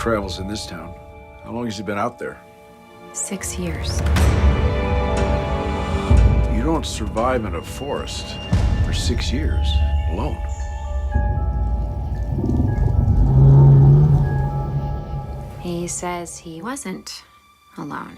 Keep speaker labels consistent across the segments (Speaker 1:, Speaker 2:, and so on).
Speaker 1: travels in this town. How long has he been out there?
Speaker 2: 6 years.
Speaker 1: You don't survive in a forest for 6 years alone.
Speaker 2: He says he wasn't alone.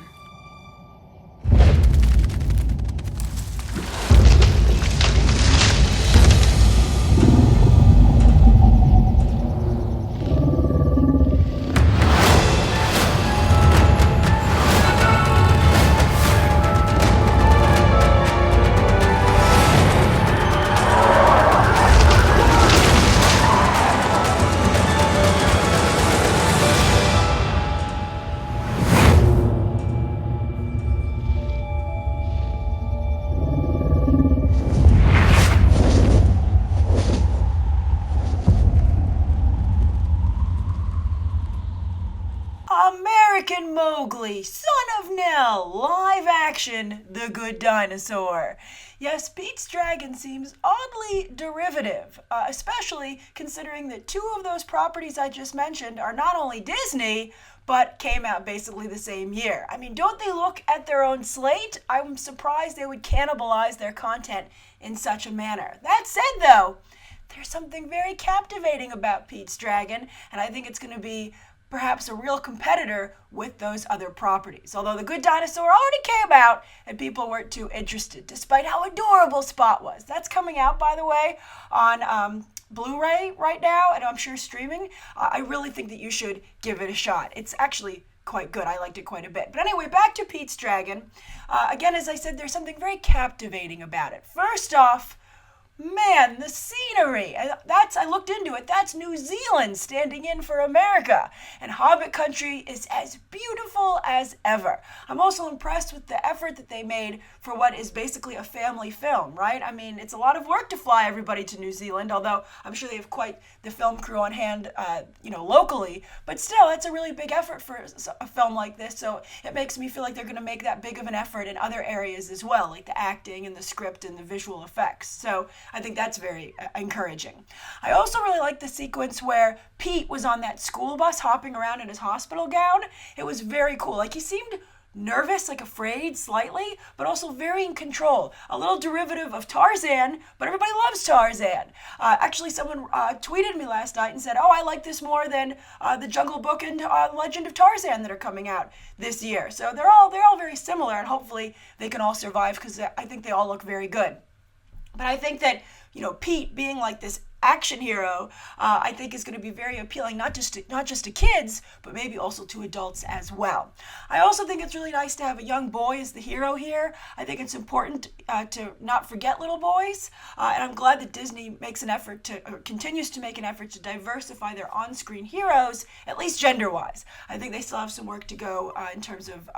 Speaker 3: American Mowgli, Son of Nell, live action, The Good Dinosaur. Yes, Pete's Dragon seems oddly derivative, especially considering that two of those properties I just mentioned are not only Disney, but came out basically the same year. I mean, don't they look at their own slate? I'm surprised they would cannibalize their content in such a manner. That said, though, there's something very captivating about Pete's Dragon, and I think it's going to be perhaps a real competitor with those other properties. Although The Good Dinosaur already came out and people weren't too interested, despite how adorable Spot was. That's coming out, by the way, on Blu-ray right now, and I'm sure streaming. I really think that you should give it a shot. It's actually quite good. I liked it quite a bit. But anyway, back to Pete's Dragon. Again, as I said, there's something very captivating about it. First off, man, the scenery. I looked into it. That's New Zealand standing in for America. And Hobbit country is as beautiful as ever. I'm also impressed with the effort that they made for what is basically a family film, right? I mean, it's a lot of work to fly everybody to New Zealand, although I'm sure they have quite the film crew on hand, locally. But still, that's a really big effort for a film like this. So it makes me feel like they're going to make that big of an effort in other areas as well, like the acting and the script and the visual effects. So I think that's very encouraging. I also really like the sequence where Pete was on that school bus hopping around in his hospital gown. It was very cool. Like, he seemed nervous, like afraid slightly, but also very in control. A little derivative of Tarzan, but everybody loves Tarzan. Actually, someone tweeted me last night and said, oh, I like this more than the Jungle Book and Legend of Tarzan that are coming out this year. So they're all very similar, and hopefully they can all survive, because I think they all look very good. But I think that, Pete being like this action hero, I think is going to be very appealing, not just to kids, but maybe also to adults as well. I also think it's really nice to have a young boy as the hero here. I think it's important to not forget little boys, and I'm glad that Disney continues to make an effort to diversify their on-screen heroes, at least gender-wise. I think they still have some work to go in terms of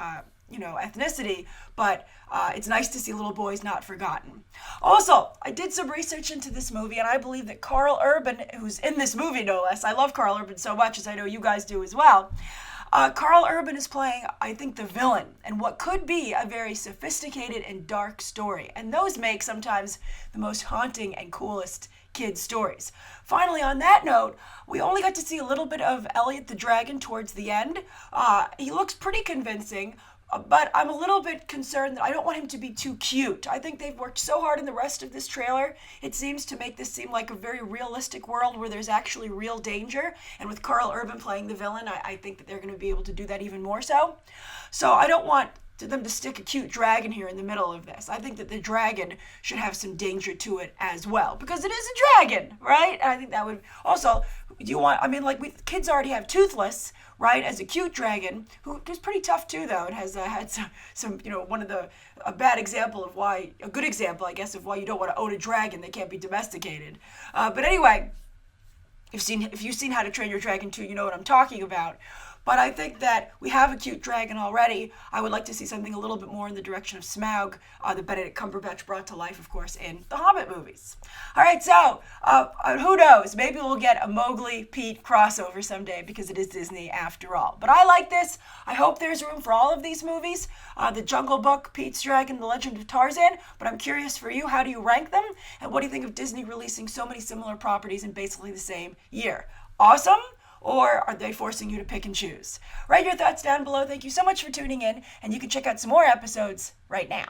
Speaker 3: ethnicity, but it's nice to see little boys not forgotten. Also, I did some research into this movie, and I believe that Karl Urban, who's in this movie no less, I love Karl Urban so much, as I know you guys do as well. Karl Urban is playing, I think, the villain in what could be a very sophisticated and dark story, and those make sometimes the most haunting and coolest kids' stories. Finally, on that note, we only got to see a little bit of Elliot the Dragon towards the end. He looks pretty convincing, but I'm a little bit concerned that I don't want him to be too cute. I think they've worked so hard in the rest of this trailer. It seems to make this seem like a very realistic world where there's actually real danger. And with Karl Urban playing the villain, I think that they're going to be able to do that even more so. So I don't want them to stick a cute dragon here in the middle of this. I think that the dragon should have some danger to it as well, because it is a dragon, right? And I think that would also, kids already have Toothless, right, as a cute dragon, who's pretty tough too, though, and has had some a good example, I guess, of why you don't want to own a dragon that can't be domesticated. But anyway, if you've seen How to Train Your Dragon 2, you know what I'm talking about. But I think that we have a cute dragon already. I would like to see something a little bit more in the direction of Smaug, that Benedict Cumberbatch brought to life, of course, in the Hobbit movies. All right, so who knows? Maybe we'll get a Mowgli-Pete crossover someday, because it is Disney after all. But I like this. I hope there's room for all of these movies. The Jungle Book, Pete's Dragon, The Legend of Tarzan. But I'm curious for you, how do you rank them? And what do you think of Disney releasing so many similar properties in basically the same year? Awesome? Or are they forcing you to pick and choose? Write your thoughts down below. Thank you so much for tuning in, and you can check out some more episodes right now.